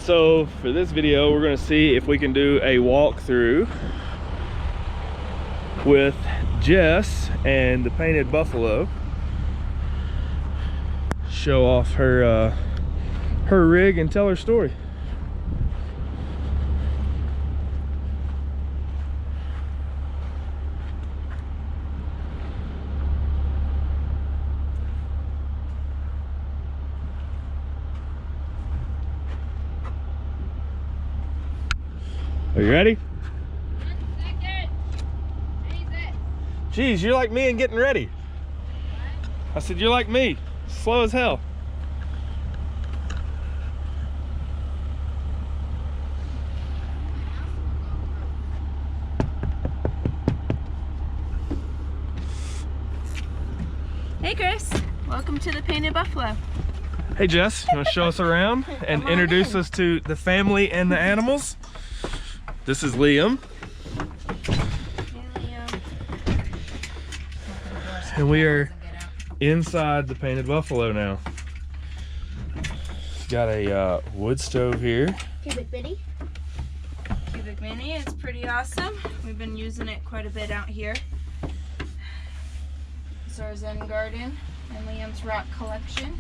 So for this video, we're gonna see if we can do a walkthrough with Jess and the Painted Buffalo. Show off her her rig and tell her story. Are you ready? 1 second. Jeez, you're like me in getting ready. What? I said, you're like me, slow as hell. Hey Chris, welcome to the Painted Buffalo. Hey Jess, you want to show us around and introduce us to the family and the animals? This is Liam. Hey Liam. And we are inside the Painted Buffalo now. It's got a wood stove here. Cubic Mini. Cubic Mini is pretty awesome. We've been using it quite a bit out here. It's our Zen garden and Liam's rock collection.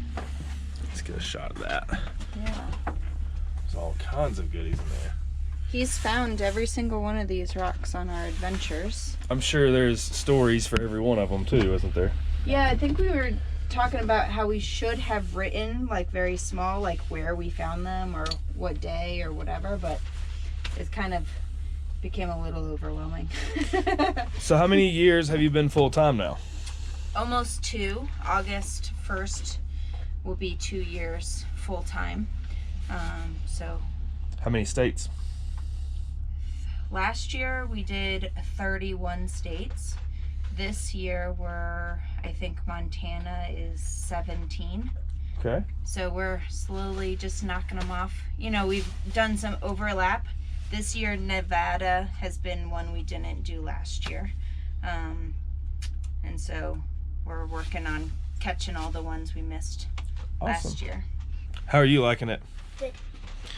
Let's get a shot of that. Yeah. There's all kinds of goodies in there. He's found every single one of these rocks on our adventures. I'm sure there's stories for every one of them too, isn't there? Yeah, I think we were talking about how we should have written like very small, like where we found them or what day or whatever, but it kind of became a little overwhelming. So how many years have you been full-time now? Almost 2. August 1st will be 2 years full-time. So How many states? last year we did 31 states. This year I think Montana is 17. Okay. So we're slowly just knocking them off. You know, we've done some overlap. This year Nevada has been one we didn't do last year. And so we're working on catching all the ones we missed last year. How are you liking it? Good.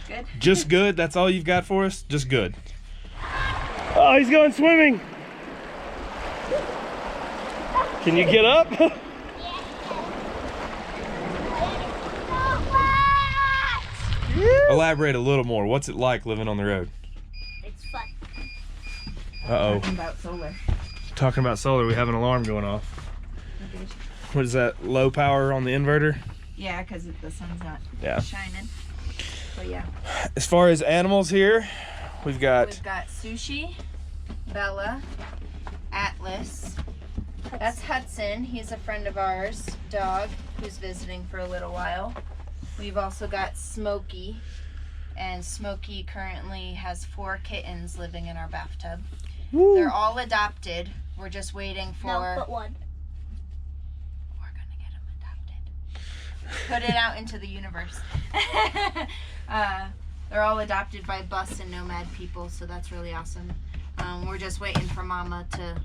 Good? Just good? That's all you've got for us? Just good. Oh, he's going swimming. Can you get up? Elaborate a little more. What's it like living on the road? It's fun. Uh-oh. Talking about solar. Talking about solar, we have an alarm going off. What is that, low power on the inverter? Yeah, because the sun's not Yeah. shining. But yeah. As far as animals here, we've got Sushi, Bella, Atlas. That's Hudson. He's a friend of ours, dog, who's visiting for a little while. We've also got Smokey, and Smokey currently has 4 kittens living in our bathtub. Woo. They're all adopted. We're just waiting for... No, but one. We're gonna get them adopted. Put it out into the universe. They're all adopted by bus and nomad people, so that's really awesome. We're just waiting for Mama to,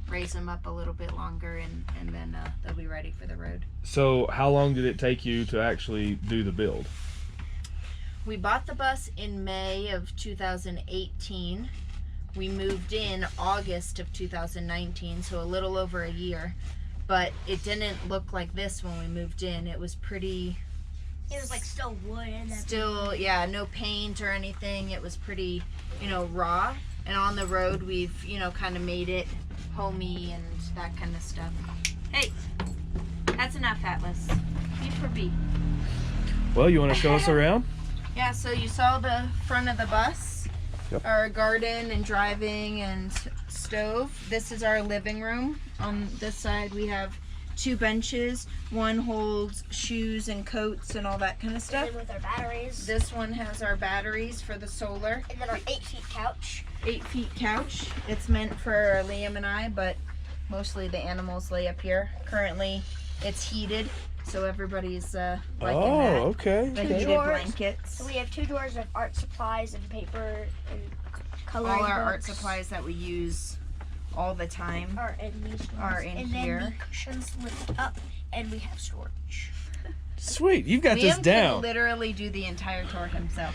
raise them up a little bit longer, and then they'll be ready for the road. So how long did it take you to actually do the build? We bought the bus in May of 2018. We moved in August of 2019, so a little over a year. But it didn't look like this when we moved in. It was pretty... It was like still wood. And Still, yeah, no paint or anything. It was pretty, raw. And on the road, we've, kind of made it homey and that kind of stuff. Hey, that's enough, Atlas. B for B. Well, you want to show us around? Yeah, so you saw the front of the bus, Yep. Our garden and driving and stove. This is our living room. On this side, we have 2 benches. One holds shoes and coats and all that kind of stuff. And then with our batteries. This one has our batteries for the solar. And then our 8 feet couch. 8 feet couch. It's meant for Liam and I, but mostly the animals lay up here. Currently, it's heated, so everybody's liking that. Oh, okay. The Two heated drawers. blankets. So we have 2 drawers of art supplies and paper and coloring All our art books. supplies that we use all the time. Are in these ones. Are in and here. then the cushions lift up and we have storage. Sweet, you've got this Liam down. can literally do the entire tour himself.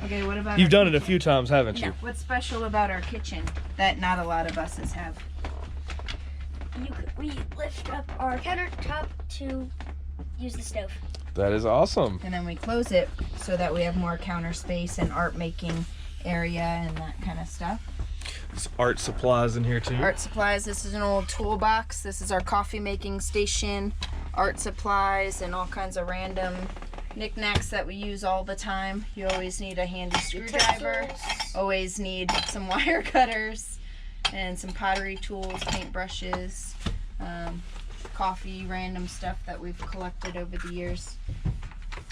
Okay, what about You've our done it a kitchen? few times, haven't you? What's special about our kitchen that not a lot of buses have? We lift up our countertop to use the stove. That is awesome. And then we close it so that we have more counter space and art making area and that kind of stuff. There's art supplies in here too. Art supplies, this is an old toolbox. This is our coffee making station. Art supplies and all kinds of random knickknacks that we use all the time. You always need a handy screwdriver. Always need some wire cutters and some pottery tools, paint brushes, coffee, random stuff that we've collected over the years.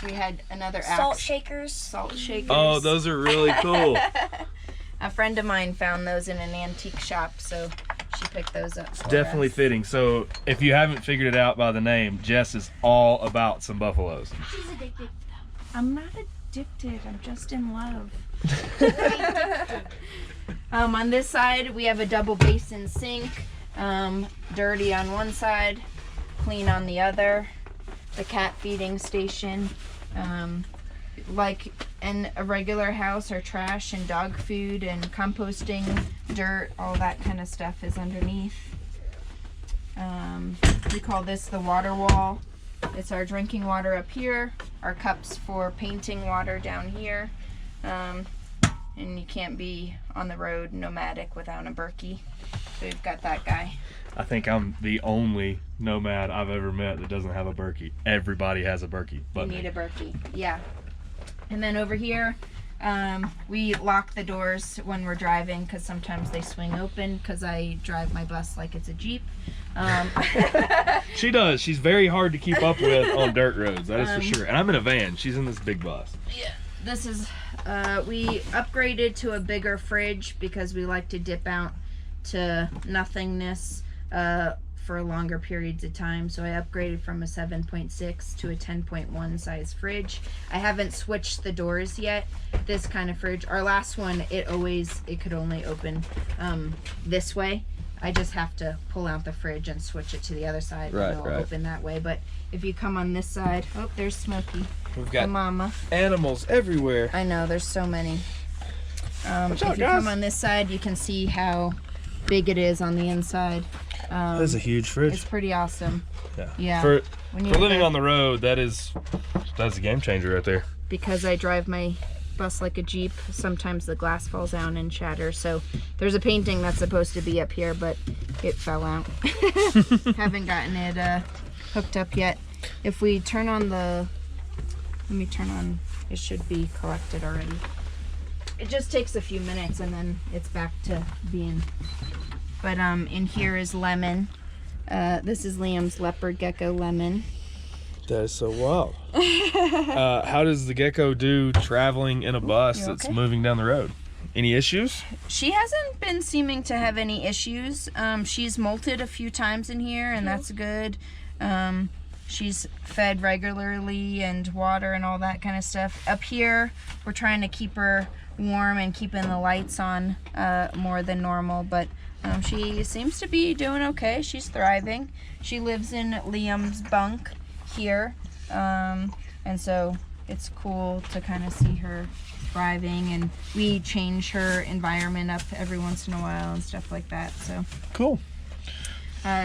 We had another axe. Salt shakers. Salt shakers. Oh, those are really cool. A friend of mine found those in an antique shop, so she picked those up for Definitely us. fitting. So if you haven't figured it out by the name, Jess is all about some buffaloes. She's addicted. I'm not addicted, I'm just in love. On this side, we have a double basin sink. Dirty on one side, clean on the other. The cat feeding station. Like in a regular house, our trash and dog food and composting, dirt, all that kind of stuff is underneath. We call this the water wall. It's our drinking water up here, our cups for painting water down here. And you can't be on the road nomadic without a Berkey. So we've got that guy. I think I'm the only nomad I've ever met that doesn't have a Berkey. Everybody has a Berkey, You but need me. a Berkey, yeah. And then over here, we lock the doors when we're driving because sometimes they swing open because I drive my bus like it's a Jeep. She does. She's very hard to keep up with on dirt roads, that is for sure. And I'm in a van. She's in this big bus. This is, we upgraded to a bigger fridge because we like to dip out to nothingness for longer periods of time. So I upgraded from a 7.6 to a 10.1 size fridge. I haven't switched the doors yet. This kind of fridge, our last one, it could only open this way. I just have to pull out the fridge and switch it to the other side Right, and it'll right. open that way. But if you come on this side, oh, there's Smokey, We've the got mama. animals everywhere. I know, there's so many. Watch out, If you guys. come on this side, you can see how big it is on the inside. That's a huge It's fridge. pretty awesome. Yeah. Yeah. For When you living on the road, that's a game changer right there. because I drive my bus like a Jeep, sometimes the glass falls down and shatters. So there's a painting that's supposed to be up here, but it fell out. Haven't gotten it hooked up yet. If we turn on let me turn on, it should be collected already. It just takes a few minutes and then it's back to being. But in here is Lemon. This is Liam's leopard gecko Lemon. That is so wild. How does the gecko do traveling in a bus You that's okay? moving down the road? Any issues? She hasn't been seeming to have any issues. She's molted a few times in here, and that's good. She's fed regularly and water and all that kind of stuff. Up here, we're trying to keep her warm and keeping the lights on more than normal, but she seems to be doing okay. She's thriving. She lives in Liam's bunk here, and so it's cool to kind of see her thriving, and we change her environment up every once in a while and stuff like that. So Cool.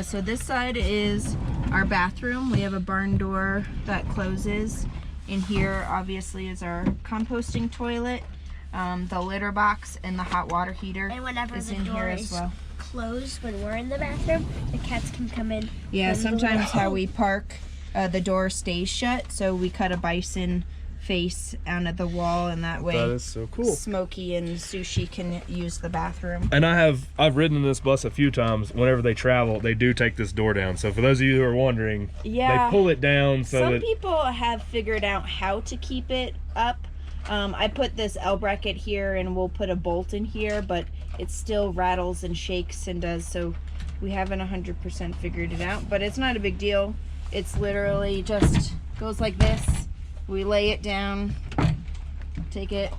so this side is our bathroom. We have a barn door that closes. In here obviously is our composting toilet, the litter box, and the hot water heater And whenever is the in here door as is well. closed when we're in the bathroom, the cats can come in. Yeah, and sometimes how we park, the door stays shut, so we cut a bison face onto the wall, and that way That is so cool. Smokey and Sushi can use the bathroom. And I've ridden in this bus a few times. Whenever they travel, they do take this door down. So for those of you who are wondering, Yeah. they pull it down so Some that people have figured out how to keep it up. I put this L bracket here, and we'll put a bolt in here, but it still rattles and shakes and does, so we haven't 100% figured it out, but it's not a big deal. It's literally just goes like this. We lay it down, take it,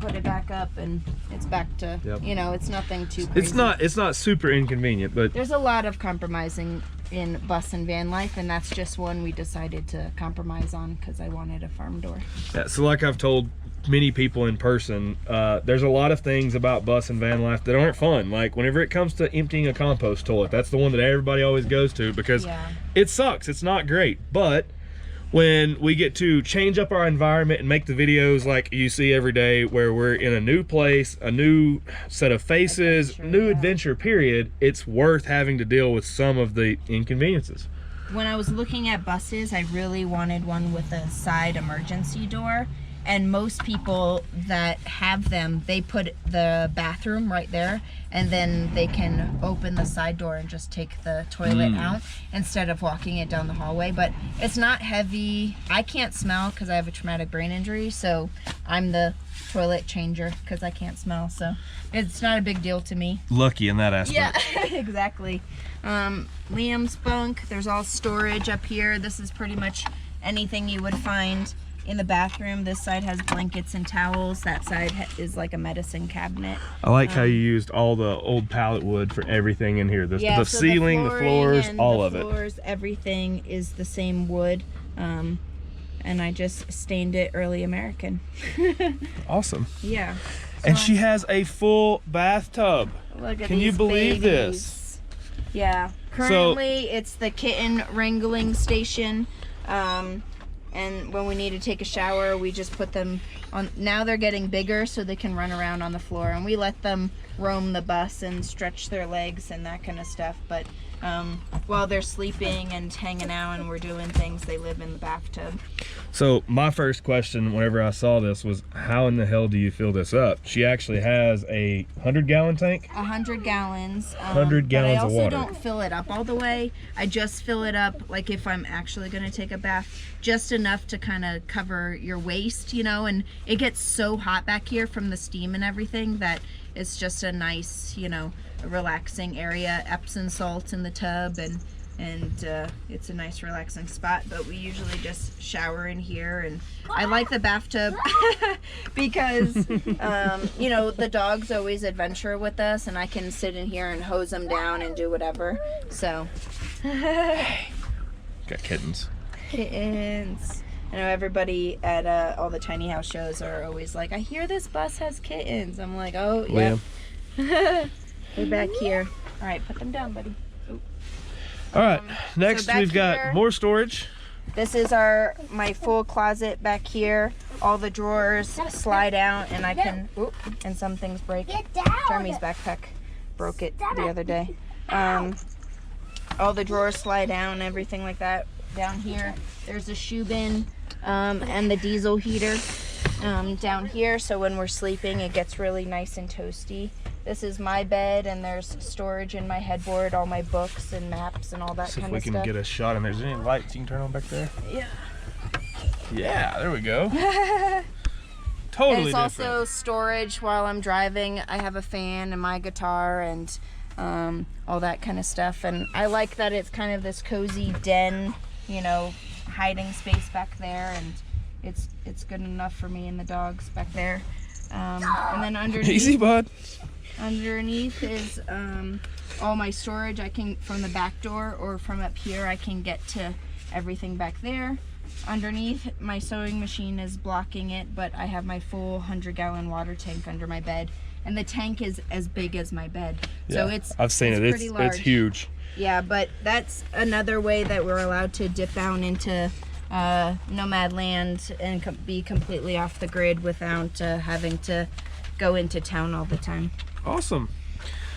put it back up, and it's back to, Yep. you know, it's nothing too crazy. it's not super inconvenient, but There's a lot of compromising in bus and van life, and that's just one we decided to compromise on because I wanted a farm door. Yeah, so like I've told many people in person, there's a lot of things about bus and van life that aren't fun. Like whenever it comes to emptying a compost toilet, that's the one that everybody always goes to because it sucks. It's not great. But when we get to change up our environment and make the videos like you see every day where we're in a new place, a new set of faces, new adventure period, it's worth having to deal with some of the inconveniences. When I was looking at buses, I really wanted one with a side emergency door. And most people that have them, they put the bathroom right there, and then they can open the side door and just take the toilet out instead of walking it down the hallway. But it's not heavy. I can't smell because I have a traumatic brain injury, so I'm the toilet changer because I can't smell. So it's not a big deal to me. Lucky in that aspect. Yeah, exactly. Liam's bunk, there's all storage up here. This is pretty much anything you would find in the bathroom. This side has blankets and towels. That side is like a medicine cabinet. I like how you used all the old pallet wood for everything in here. The so ceiling, the floors, all of it. The floors, everything is the same wood. And I just stained it early American. Awesome. Yeah. And she has a full bathtub. Look at Can you believe this? Yeah. Currently, it's the kitten wrangling station. And when we need to take a shower, we just put them on. Now they're getting bigger so they can run around on the floor, and we let them roam the bus and stretch their legs and that kind of stuff. But while they're sleeping and hanging out and we're doing things, they live in the bathtub. So my first question whenever I saw this was, how in the hell do you fill this up? She actually has a 100-gallon tank? 100 gallons. 100 gallons of water. I also don't fill it up all the way. I just fill it up, like if I'm actually going to take a bath, just enough to kind of cover your waist, you know, and it gets so hot back here from the steam and everything that it's just a nice, you know, relaxing area. Epsom salt in the tub, and it's a nice relaxing spot. But we usually just shower in here, and I like the bathtub because you know, the dogs always adventure with us, and I can sit in here and hose them down and do whatever. So got kittens. I know everybody at all the tiny house shows are always like, I hear this bus has kittens. I'm like, oh yeah. They're back here. All right, put them down, buddy. All right, next so we've got here, more storage. This is my full closet back here. All the drawers slide out, and I can, and some things break. Jeremy's backpack broke it the other day. All the drawers slide down, everything like that. Down here, there's a shoe bin and the diesel heater down here, so when we're sleeping it gets really nice and toasty. This is my bed, and there's storage in my headboard, all my books and maps and all that kind of stuff. See if we can get a shot in there. Is there any lights you can turn on back there? Yeah. Yeah, there we go. Totally There's different. also storage while I'm driving. I have a fan and my guitar and all that kind of stuff. And I like that it's kind of this cozy den, you know, hiding space back there, and it's good enough for me and the dogs back there. And then underneath, easy, bud. Underneath is all my storage. I can, from the back door or from up here, I can get to everything back there. Underneath, my sewing machine is blocking it, but I have my full 100-gallon water tank under my bed, and the tank is as big as my bed. Yeah, So I've seen it. pretty large. It's huge. Yeah, but that's another way that we're allowed to dip down into nomad land and be completely off the grid without having to go into town all the time. Awesome.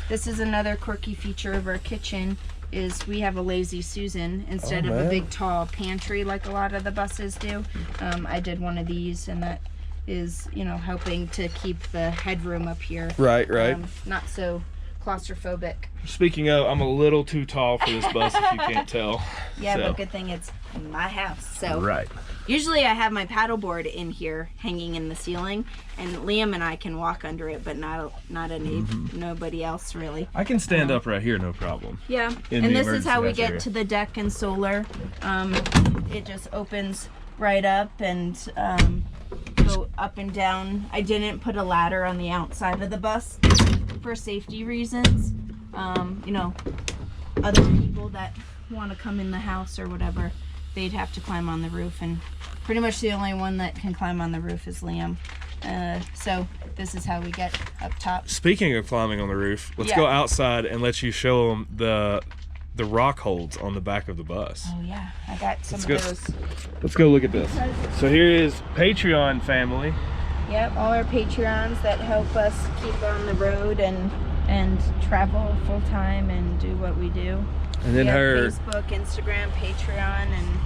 This is another quirky feature of our kitchen, is we have a lazy Susan instead of a big tall pantry like a lot of the buses do. I did one of these, and that is, you know, helping to keep the headroom up here Right. not so claustrophobic. Speaking of, I'm a little too tall for this bus, if you can't tell. Yeah, So. but good thing it's my house. So Right. usually I have my paddleboard in here hanging in the ceiling, and Liam and I can walk under it, but not nobody else really. I can stand up right here, no problem. Yeah, In and the this is how we emergency get area. to the deck and solar. It just opens right up and go up and down. I didn't put a ladder on the outside of the bus for safety reasons. You know, other people that want to come in the house or whatever, they'd have to climb on the roof, and pretty much the only one that can climb on the roof is Liam. So this is how we get up top. Speaking of climbing on the roof, let's go outside and let you show them the rock holds on the back of the bus. Oh yeah, I got some of those. Let's go look at this. So here is Patreon family. Yep, all our Patreons that help us keep on the road and travel full time and do what we do. And then her Facebook, Instagram, Patreon, and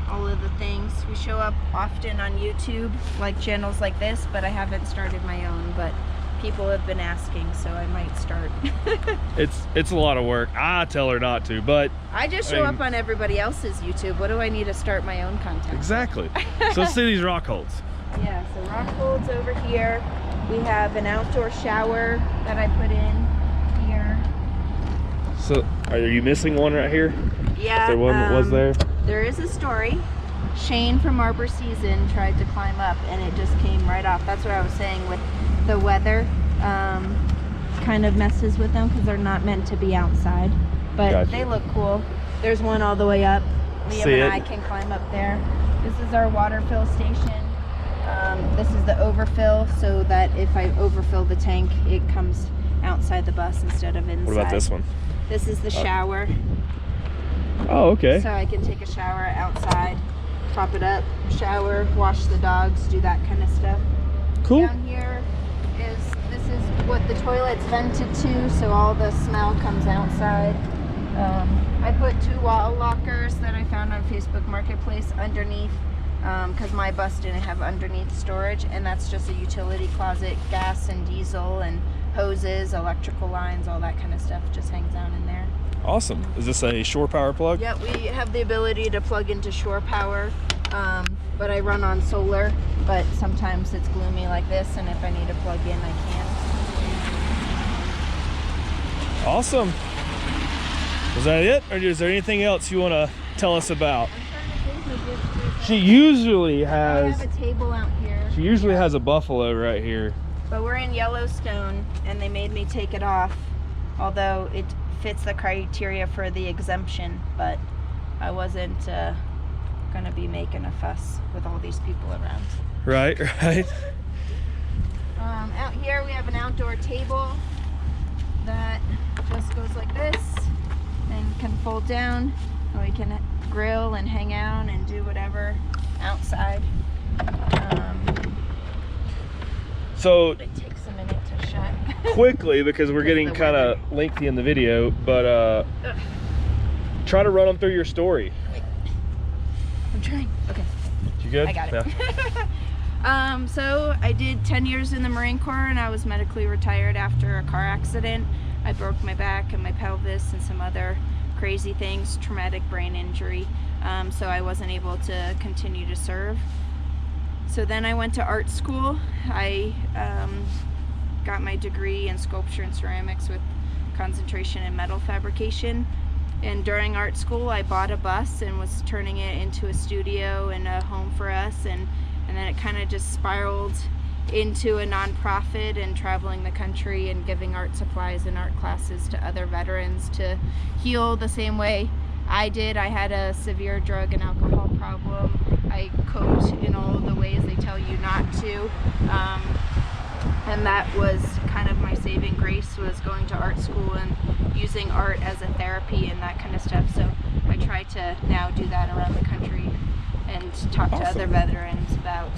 all of the things. We show up often on YouTube, like channels like this, but I haven't started my own, but people have been asking, so I might start. It's a lot of work. I tell her not to, but I just show up on everybody else's YouTube. What do I need to start my own content? Exactly. So let's see these rock holds. Yeah, so rock holds over here. We have an outdoor shower that I put in here. So are you missing one right here? Yeah. Is there one that was there? There is a story. Shane from Arbor Season tried to climb up and it just came right off. That's what I was saying with the weather. Kind of messes with them because they're not meant to be outside. But they look cool. There's one all the way up. Liam and I can climb up there. This is our water fill station. This is the overfill, so that if I overfill the tank, it comes outside the bus instead of inside. What about this one? This is the shower. Oh, okay. So I can take a shower outside, prop it up, shower, wash the dogs, do that kind of stuff. Cool. Down here this is what the toilet's vented to, so all the smell comes outside. I put 2 wall lockers that I found on Facebook Marketplace underneath, because my bus didn't have underneath storage, and that's just a utility closet. Gas and diesel and hoses, electrical lines, all that kind of stuff just hangs down in there. Awesome. Is this a shore power plug? Yeah, we have the ability to plug into shore power, but I run on solar, but sometimes it's gloomy like this, and if I need to plug in, I can. Awesome. Was that it, or is there anything else you want to tell us about? She usually has. I have a table out here. She usually has a buffalo right here. But we're in Yellowstone, and they made me take it off, although it fits the criteria for the exemption. But I wasn't gonna be making a fuss with all these people around. Right, right. Out here we have an outdoor table that just goes like this and can fold down. And we can grill and hang out and do whatever outside. So it takes a minute to shut. quickly, because we're getting kind of lengthy in the video, but try to run them through your story. Wait. I'm trying. Okay. You good? I got it. Yeah. So I did 10 years in the Marine Corps, and I was medically retired after a car accident. I broke my back and my pelvis and some other crazy things, traumatic brain injury. So I wasn't able to continue to serve. So then I went to art school. I got my degree in sculpture and ceramics with concentration in metal fabrication. And during art school, I bought a bus and was turning it into a studio and a home for us. And then it kind of just spiraled into a nonprofit and traveling the country and giving art supplies and art classes to other veterans to heal the same way I did. I had a severe drug and alcohol problem. I coped in all the ways they tell you not to. And that was kind of my saving grace, was going to art school and using art as a therapy and that kind of stuff. So I try to now do that around the country and talk to other veterans about,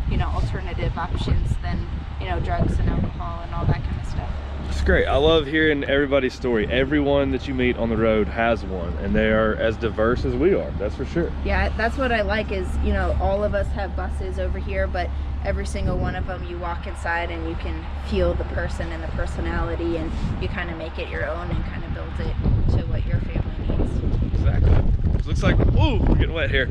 you know, alternative options than, you know, drugs and alcohol and all that kind of stuff. It's great. I love hearing everybody's story. Everyone that you meet on the road has one, and they are as diverse as we are, that's for sure. Yeah, that's what I like is, you know, all of us have buses over here, but every single one of them, you walk inside and you can feel the person and the personality, and you kind of make it your own and kind of build it to what your family needs. Exactly. It looks like, ooh, we're getting wet here.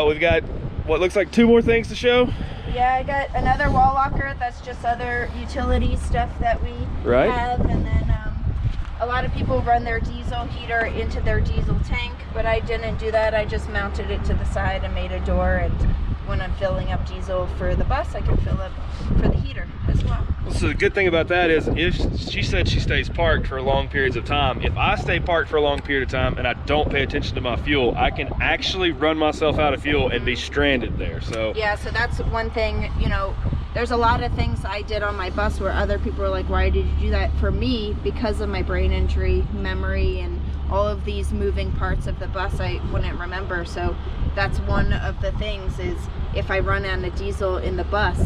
We've got what looks like 2 more things to show. Yeah, I got another wall locker that's just other utility stuff that we have, and then a lot of people run their diesel heater into their diesel tank, but I didn't do that. I just mounted it to the side and made a door, and when I'm filling up diesel for the bus, I can fill up for the heater as as well. So the good thing about that is, if she said she stays parked for long periods of time, if I stay parked for a long period of time and I don't pay attention to my fuel, I can actually run myself out of fuel and be stranded there. So yeah, so that's one thing, you know, there's a lot of things I did on my bus where other people were like, why did you do that? For me, because of my brain injury, memory, and all of these moving parts of the bus, I wouldn't remember. So that's one of the things, is if I run out of diesel in the bus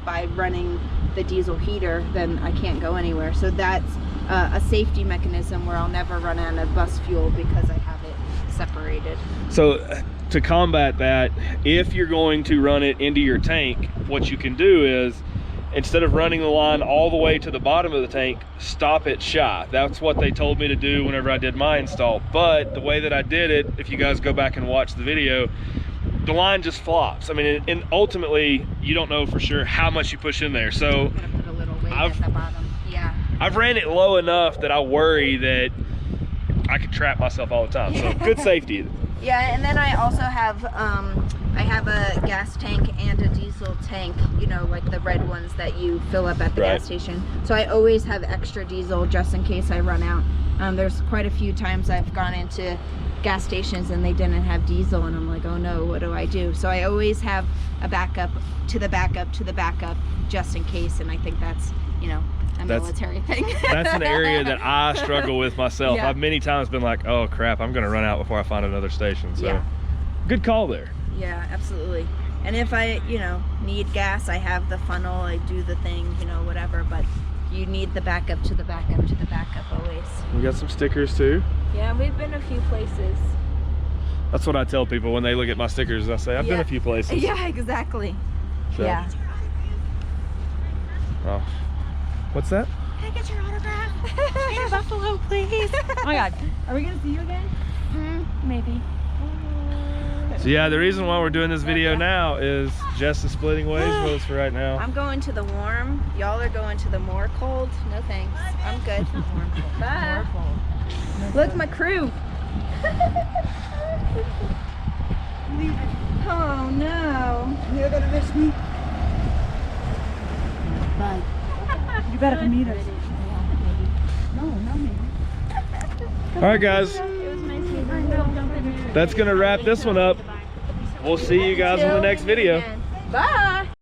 by running the diesel heater, then I can't go anywhere. So that's a safety mechanism where I'll never run out of bus fuel because I have it separated. So to combat that, if you're going to run it into your tank, what you can do is, instead of running the line all the way to the bottom of the tank, stop it shy. That's what they told me to do whenever I did my install. But the way that I did it, if you guys go back and watch the video, the line just flops. I mean, and ultimately, you don't know for sure how much you push in there. So I'm gonna put a little weight at the bottom. Yeah. I've ran it low enough that I worry that I could trap myself all the time. So good safety. Yeah, and then I also have a gas tank and a diesel tank, you know, like the red ones that you fill up at the gas station. So I always have extra diesel just in case I run out. There's quite a few times I've gone into gas stations and they didn't have diesel, and I'm like, oh no, what do I do? So I always have a backup to the backup to the backup just in case, and I think that's, you know, military thing. That's an area that I struggle with myself. Yeah. I've many times been like, oh crap, I'm gonna run out before I find another station. So yeah. Good call there. Yeah, absolutely. And if I, you know, need gas, I have the funnel, I do the thing, you know, whatever, but you need the backup to the backup to the backup always. We got some stickers too. Yeah, we've been a few places. That's what I tell people when they look at my stickers. I say, I've been a few places. Yeah, exactly. So. Yeah. Oh. What's that? Can I get your autograph? In Buffalo, please. Oh my God. Are we gonna see you again? Maybe. So yeah, the reason why we're doing this video now is Jess is splitting ways with us for right now. I'm going to the warm. Y'all are going to the more cold. No thanks. I'm good. Bye. Look, my crew. Oh no. You're gonna miss me. Bye. You better come meet us. No, not me. All right, guys. It was nice meeting you. That's gonna wrap this one up. We'll see you guys in the next video. Bye.